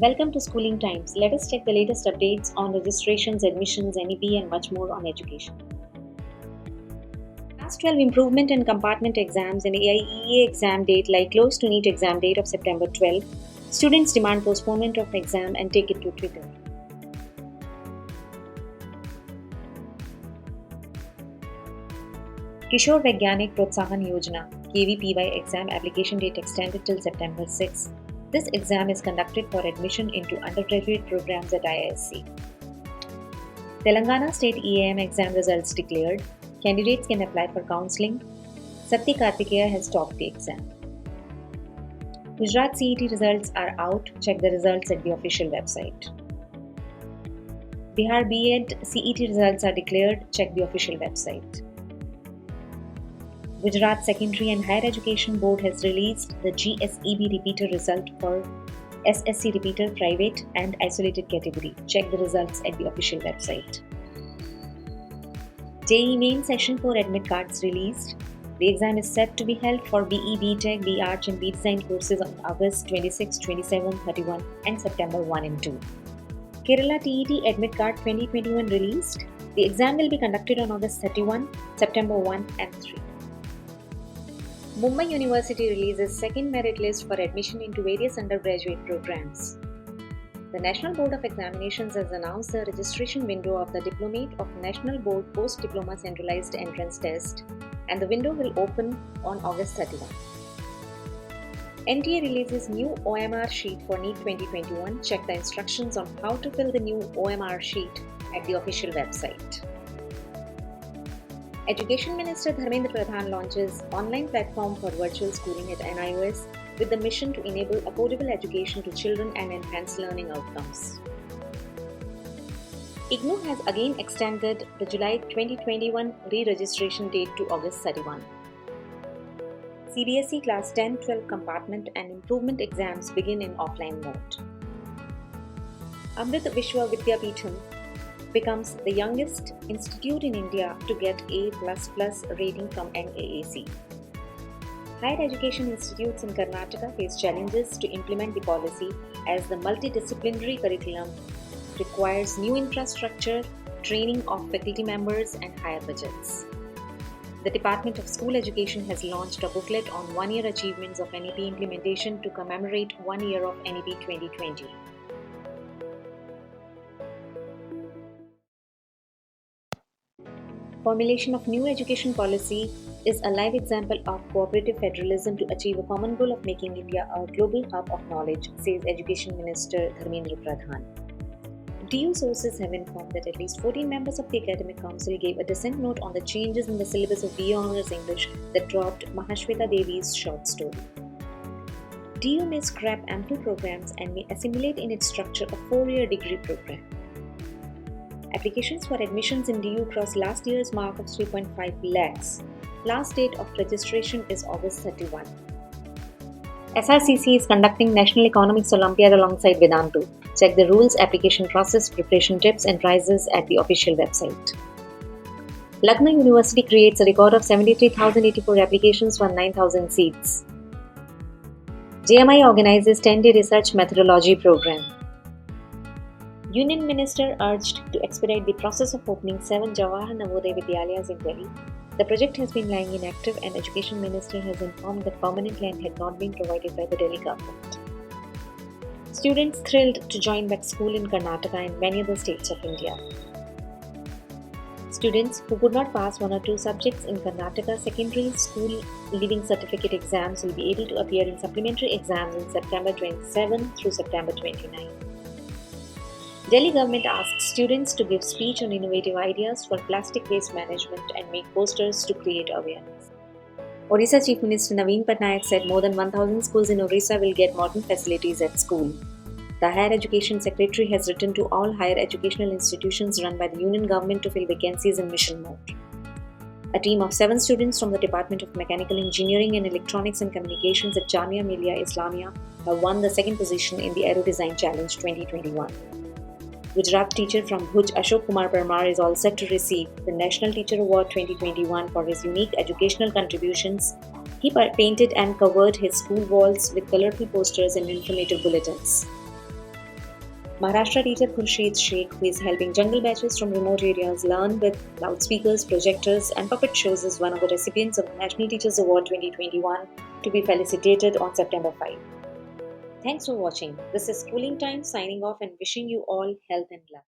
Welcome to Schooling Times. Let us check the latest updates on registrations, admissions, NEP, and much more on education. Class 12 improvement and compartment exams and AIEA exam date lie close to NEET exam date of September 12. Students demand postponement of exam and take it to Twitter. Kishore Vaigyanik Protsahan Yojana KVPY exam application date extended till September 6. This exam is conducted for admission into undergraduate programs at IISc. Telangana State EAM exam results declared. Candidates can apply for counselling. Satya Kartikeya has topped the exam. Gujarat CET results are out. Check the results at the official website. Bihar B.Ed CET results are declared. Check the official website. Gujarat Secondary and Higher Education Board has released the GSEB repeater result for SSC repeater private and isolated category. Check the results at the official website. JEE main session 4 admit cards released. The exam is set to be held for BE, BTech, BArch and B-Design courses on August 26, 27, 31 and September 1 and 2. Kerala TET admit card 2021 released. The exam will be conducted on August 31, September 1 and 3. Mumbai University releases second merit list for admission into various undergraduate programs. The National Board of Examinations has announced the registration window of the Diplomate of National Board Post-Diploma Centralized Entrance Test, and the window will open on August 31. NTA releases new OMR sheet for NEET 2021. Check the instructions on how to fill the new OMR sheet at the official website. Education Minister Dharmendra Pradhan launches online platform for virtual schooling at NIOS with the mission to enable affordable education to children and enhance learning outcomes. IGNOU has again extended the July 2021 re-registration date to August 31. CBSE Class 10-12 compartment and improvement exams begin in offline mode. Amrit Vishwa Vidyapeetham becomes the youngest institute in India to get A++ rating from NAAC. Higher education institutes in Karnataka face challenges to implement the policy as the multidisciplinary curriculum requires new infrastructure, training of faculty members and higher budgets. The Department of School Education has launched a booklet on one-year achievements of NEP implementation to commemorate 1 year of NEP 2020. Formulation of new education policy is a live example of cooperative federalism to achieve a common goal of making India a global hub of knowledge, says Education Minister Dharmendra Pradhan. DU sources have informed that at least 14 members of the Academic Council gave a dissent note on the changes in the syllabus of BA Honours English that dropped Mahashweta Devi's short story. DU may scrap ample programs and may assimilate in its structure a 4-year degree program. Applications for admissions in DU crossed last year's mark of 3.5 lakhs. Last date of registration is August 31. SRCC is conducting National Economics Olympiad alongside Vedantu. Check the rules, application process, preparation tips and prizes at the official website. Lucknow University creates a record of 73,084 applications for 9,000 seats. JMI organizes 10-day research methodology program. Union Minister urged to expedite the process of opening 7 Jawahar Navodaya Vidyalayas in Delhi. The project has been lying inactive and Education Minister has informed that permanent land had not been provided by the Delhi government. Students thrilled to join back school in Karnataka and many other states of India. Students who could not pass 1 or 2 subjects in Karnataka secondary school leaving certificate exams will be able to appear in supplementary exams in September 27 through September 29. Delhi government asks students to give speech on innovative ideas for plastic waste management and make posters to create awareness. Odisha Chief Minister Naveen Patnaik said more than 1,000 schools in Odisha will get modern facilities at school. The Higher Education Secretary has written to all higher educational institutions run by the Union Government to fill vacancies in mission mode. A team of 7 students from the Department of Mechanical Engineering and Electronics and Communications at Jamia Millia Islamia have won the 2nd position in the Aero Design Challenge 2021. Gujarat teacher from Bhuj Ashok Kumar Parmar is all set to receive the National Teacher Award 2021 for his unique educational contributions. He painted and covered his school walls with colorful posters and informative bulletins. Maharashtra teacher Khurshid Sheikh, who is helping jungle batches from remote areas learn with loudspeakers, projectors, and puppet shows, is one of the recipients of the National Teachers Award 2021 to be felicitated on September 5. Thanks for watching. This is Schooling Time signing off and wishing you all health and luck.